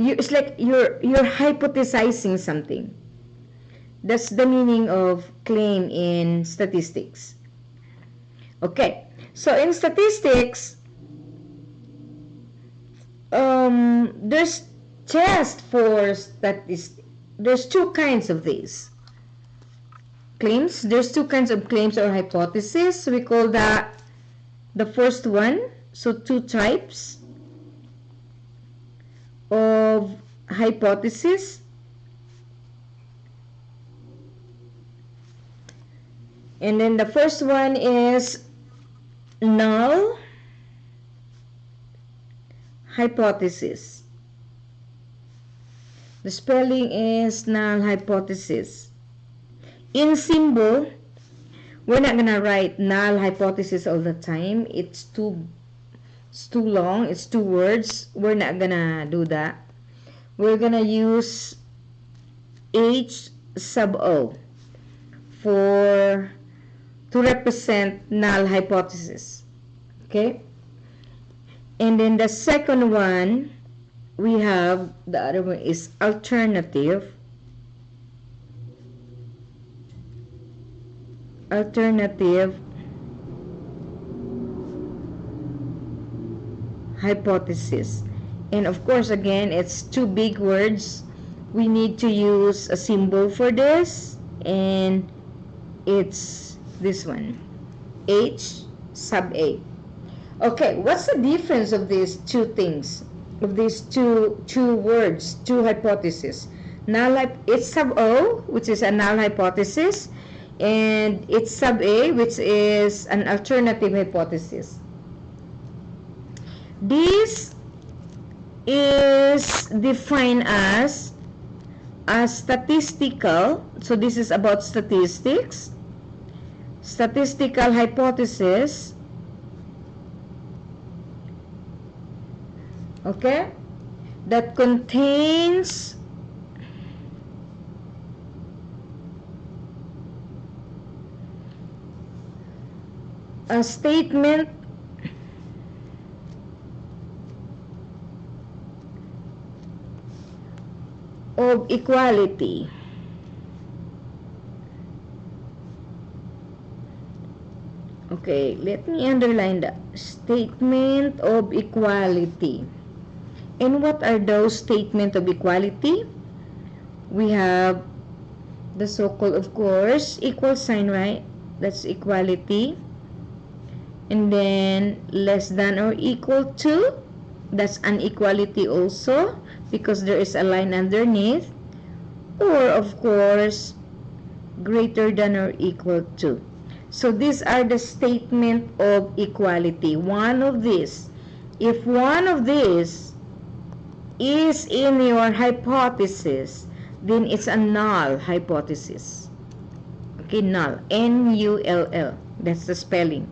it's like you're hypothesizing something. That's the meaning of claim in statistics. Okay, so in statistics, there's test for statistics. There's two kinds of these claims. There's two kinds of claims or hypotheses. We call that the first one. So two types of hypothesis. And then the first one is null hypothesis. The spelling is null hypothesis. In symbol, we're not gonna write null hypothesis all the time. It's too long. It's two words. We're not gonna do that. We're gonna use H sub O to represent null hypothesis. Okay? And then the second one, we have, the other one is alternative hypothesis. And of course, again, it's two big words. We need to use a symbol for this, and it's this one, H sub A. Okay, what's the difference of these two things, of these two words, two hypotheses? H sub O, which is a null hypothesis, and H sub A, which is an alternative hypothesis. This is defined as a statistical, so this is about statistics, statistical hypothesis, okay, that contains a statement of equality. Okay, let me underline that. Statement of equality. And what are those statements of equality? We have the so-called, of course, equal sign, right? That's equality. And then less than or equal to, that's an equality also, because there is a line underneath. Or of course, greater than or equal to. So these are the statement of equality. One of these, if one of these is in your hypothesis, then it's a null hypothesis. Okay, null, N-U-L-L, that's the spelling.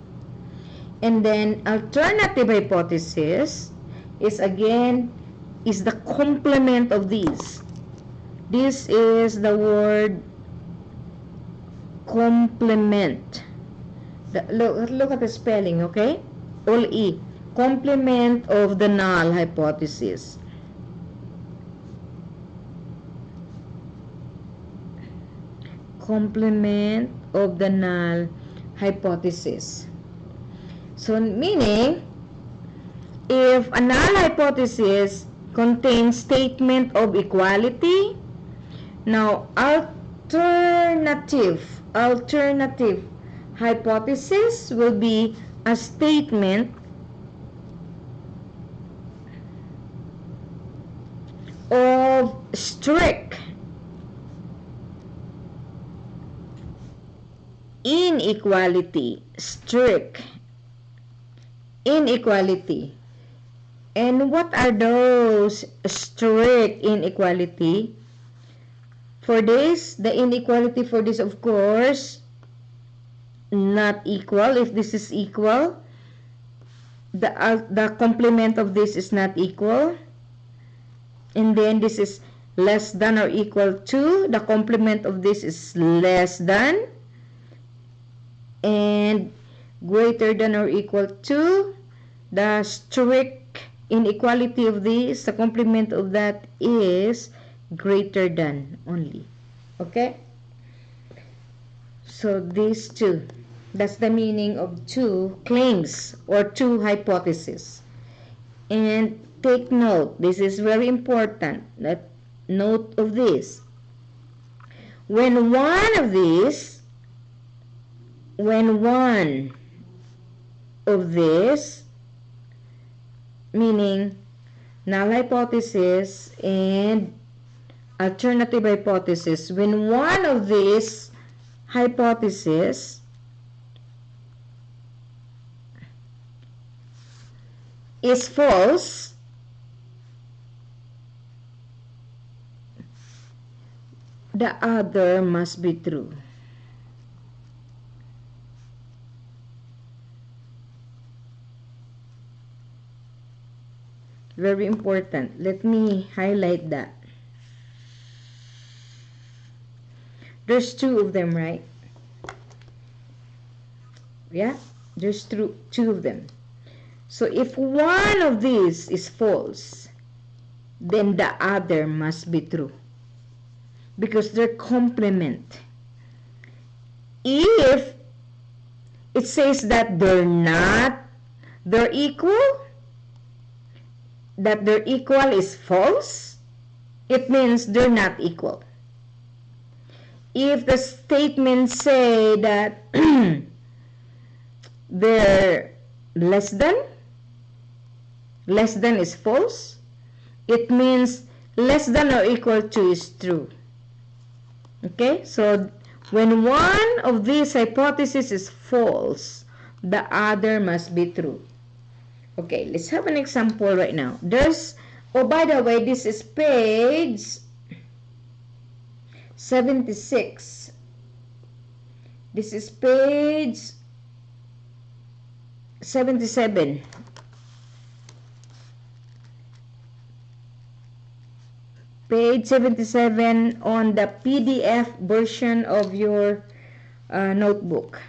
And then alternative hypothesis is again is the complement of these. This is the word complement. Look at the spelling, okay? All E. Complement of the null hypothesis. Complement of the null hypothesis. So meaning, if a null hypothesis contains statement of equality, now alternative hypothesis will be a statement of strict inequality. Strict inequality. And what are those strict inequality? For this, the inequality for this, of course, not equal. If this is equal, the complement of this is not equal. And then this is less than or equal to. The complement of this is less than. And greater than or equal to. The strict inequality of this, the complement of that is greater than only. Okay? So these two, that's the meaning of two claims or two hypotheses. And take note, this is very important, that note of this. When one of these meaning null hypothesis and alternative hypothesis, when one of these hypothesis is false, the other must be true. Very important. Let me highlight that. There's two of them, right? Yeah, there's two of them. So if one of these is false, then the other must be true, because they're complement. If it says that they're equal, that their equal is false, it means they're not equal. If the statements say that they're less than is false, it means less than or equal to is true. Okay, so when one of these hypotheses is false, the other must be true. Okay, let's have an example right now. Oh, by the way, this is page 76. This is page 77. Page 77 on the PDF version of your notebook.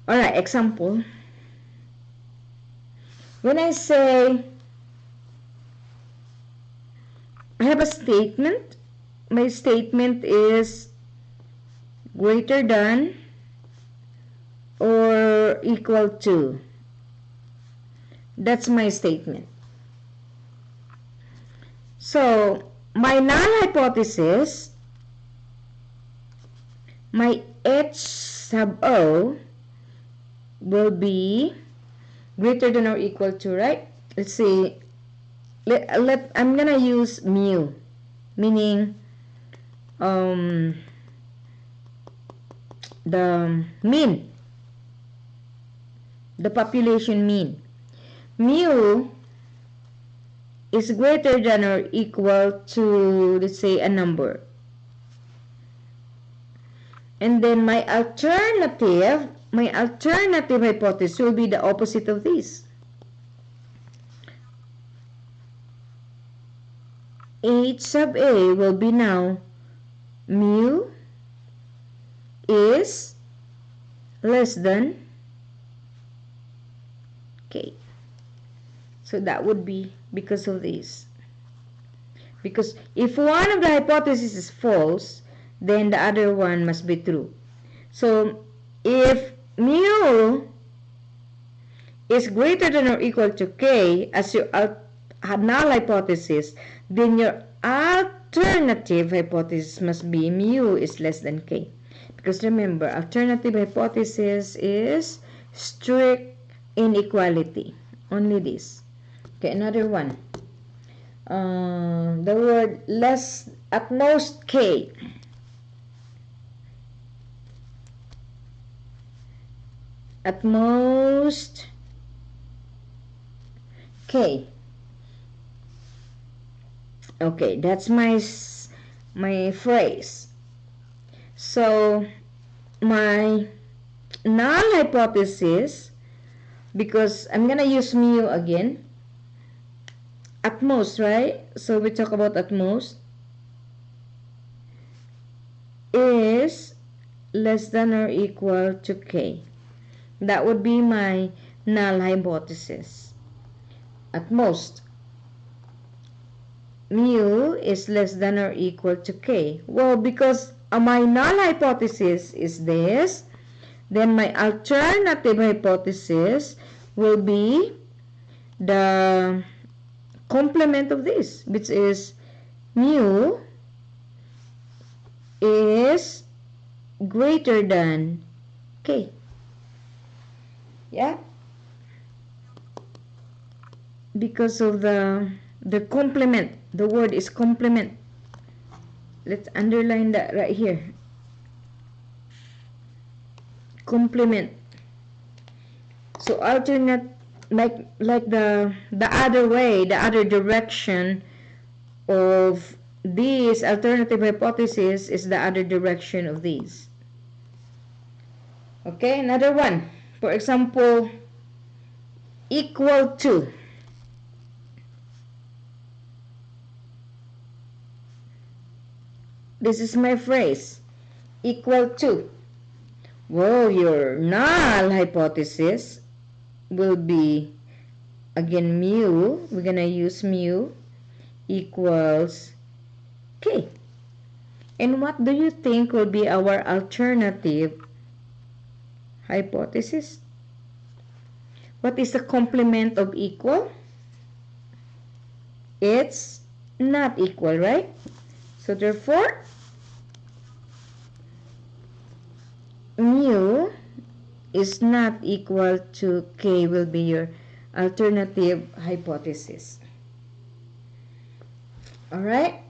Alright, example. When I say I have a statement, my statement is greater than or equal to. That's my statement. So my null hypothesis, my H sub O will be greater than or equal to, right? Let's see. I'm gonna use mu, meaning the mean, the population mean. Mu is greater than or equal to, let's say, a number. And then my alternative hypothesis will be the opposite of this. H sub A will be now mu is less than K. So that would be because of this. Because if one of the hypotheses is false, then the other one must be true. So if mu is greater than or equal to K as your null hypothesis, then your alternative hypothesis must be mu is less than K. Because remember, alternative hypothesis is strict inequality. Only this. Okay, another one. The word less, at most K. At most K. Okay, that's my phrase. So my null hypothesis, because I'm gonna use mu again, at most, right? So we talk about at most, is less than or equal to K. That would be my null hypothesis. at most. Mu is less than or equal to k. Well, because my null hypothesis is this, then my alternative hypothesis will be the complement of this, which is mu is greater than k. Yeah, because of the complement. The word is complement. Let's underline that right here. Complement. So alternate, like the other way, the other direction of this alternative hypothesis is the other direction of these. Okay, another one. For example, equal to. This is my phrase. Equal to. Well, your null hypothesis will be, again, mu. We're going to use mu equals k. And what do you think will be our alternative hypothesis? What is the complement of equal? It's not equal, right? So therefore, mu is not equal to k will be your alternative hypothesis. Alright?